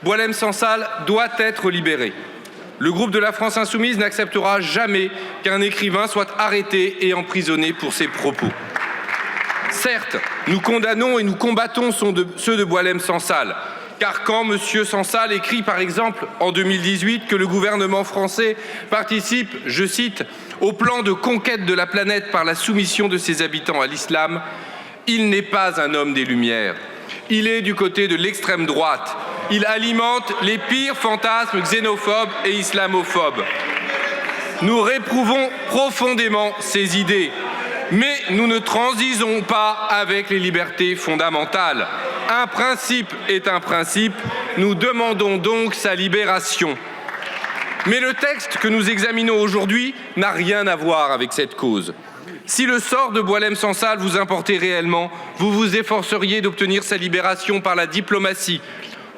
Boualem Sansal doit être libéré. Le groupe de la France Insoumise n'acceptera jamais qu'un écrivain soit arrêté et emprisonné pour ses propos. Certes, nous condamnons et nous combattons ceux de Boualem Sansal, car quand M. Sansal écrit par exemple en 2018 que le gouvernement français participe, je cite, au plan de conquête de la planète par la soumission de ses habitants à l'islam, il n'est pas un homme des Lumières. Il est du côté de l'extrême droite. Il alimente les pires fantasmes xénophobes et islamophobes. Nous réprouvons profondément ces idées, mais nous ne transigeons pas avec les libertés fondamentales. Un principe est un principe, nous demandons donc sa libération. Mais le texte que nous examinons aujourd'hui n'a rien à voir avec cette cause. Si le sort de Boualem Sansal vous importait réellement, vous vous efforceriez d'obtenir sa libération par la diplomatie.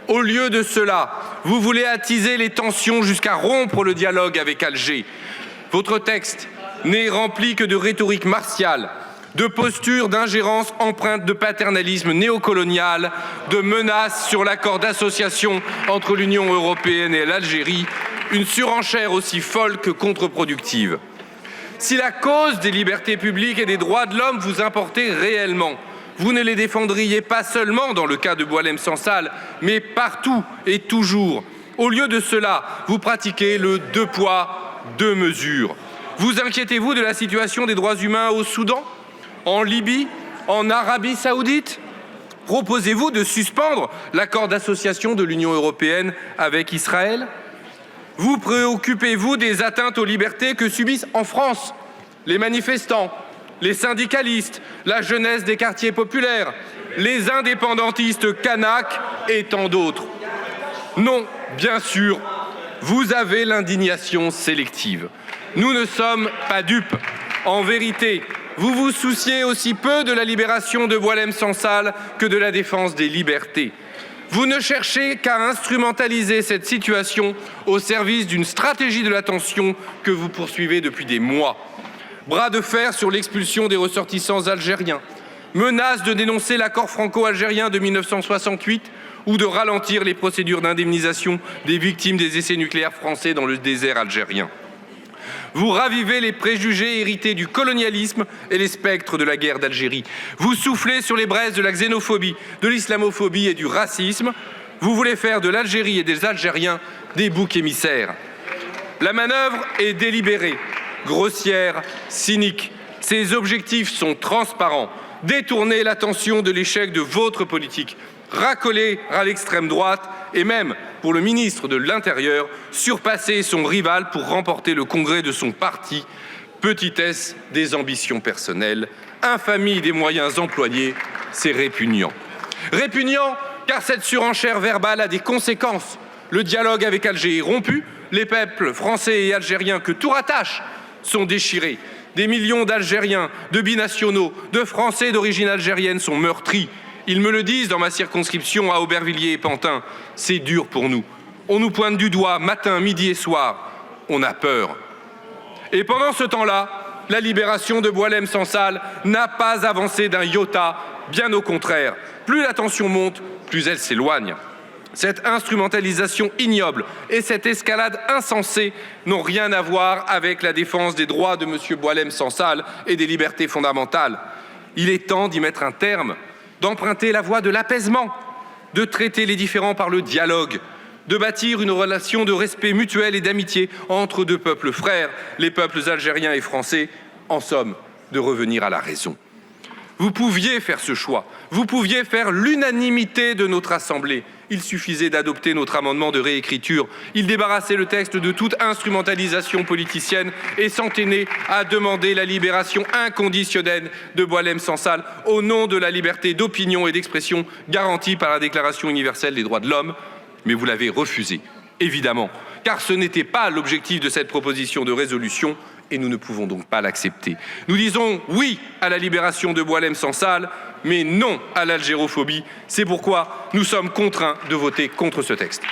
Au lieu de cela, vous voulez attiser les tensions jusqu'à rompre le dialogue avec Alger. Votre texte n'est rempli que de rhétorique martiale, de postures d'ingérence empreintes de paternalisme néocolonial, de menaces sur l'accord d'association entre l'Union européenne et l'Algérie, une surenchère aussi folle que contre-productive. Si la cause des libertés publiques et des droits de l'homme vous importait réellement, vous ne les défendriez pas seulement dans le cas de Boualem Sansal, mais partout et toujours. Au lieu de cela, vous pratiquez le deux poids, deux mesures. Vous inquiétez-vous de la situation des droits humains au Soudan, en Libye, en Arabie Saoudite? Proposez-vous de suspendre l'accord d'association de l'Union européenne avec Israël? Vous préoccupez-vous des atteintes aux libertés que subissent en France les manifestants, les syndicalistes, la jeunesse des quartiers populaires, les indépendantistes kanaks et tant d'autres? Non, bien sûr, vous avez l'indignation sélective. Nous ne sommes pas dupes. En vérité, vous vous souciez aussi peu de la libération de Boualem Sansal que de la défense des libertés. Vous ne cherchez qu'à instrumentaliser cette situation au service d'une stratégie de la tension que vous poursuivez depuis des mois. Bras de fer sur l'expulsion des ressortissants algériens, menace de dénoncer l'accord franco-algérien de 1968 ou de ralentir les procédures d'indemnisation des victimes des essais nucléaires français dans le désert algérien. Vous ravivez les préjugés hérités du colonialisme et les spectres de la guerre d'Algérie. Vous soufflez sur les braises de la xénophobie, de l'islamophobie et du racisme. Vous voulez faire de l'Algérie et des Algériens des boucs émissaires. La manœuvre est délibérée, grossière, cynique. Ses objectifs sont transparents. Détourner l'attention de l'échec de votre politique, racoler à l'extrême droite et même, pour le ministre de l'Intérieur, surpasser son rival pour remporter le congrès de son parti. Petitesse des ambitions personnelles, infamie des moyens employés, c'est répugnant. Répugnant car cette surenchère verbale a des conséquences. Le dialogue avec Alger est rompu, les peuples français et algériens que tout rattache sont déchirés. Des millions d'Algériens, de binationaux, de Français d'origine algérienne sont meurtris. Ils me le disent dans ma circonscription à Aubervilliers et Pantin. C'est dur pour nous. On nous pointe du doigt matin, midi et soir. On a peur. Et pendant ce temps-là, la libération de Boualem Sansal n'a pas avancé d'un iota. Bien au contraire. Plus la tension monte, plus elle s'éloigne. Cette instrumentalisation ignoble et cette escalade insensée n'ont rien à voir avec la défense des droits de M. Boualem Sansal et des libertés fondamentales. Il est temps d'y mettre un terme, d'emprunter la voie de l'apaisement, de traiter les différends par le dialogue, de bâtir une relation de respect mutuel et d'amitié entre deux peuples frères, les peuples algériens et français, en somme, de revenir à la raison. Vous pouviez faire ce choix, vous pouviez faire l'unanimité de notre Assemblée. Il suffisait d'adopter notre amendement de réécriture. Il débarrassait le texte de toute instrumentalisation politicienne et s'entenait à demander la libération inconditionnelle de Boualem Sansal au nom de la liberté d'opinion et d'expression garantie par la Déclaration universelle des droits de l'homme. Mais vous l'avez refusé, évidemment, car ce n'était pas l'objectif de cette proposition de résolution et nous ne pouvons donc pas l'accepter. Nous disons oui à la libération de Boualem Sansal, mais non à l'algérophobie. C'est pourquoi nous sommes contraints de voter contre ce texte.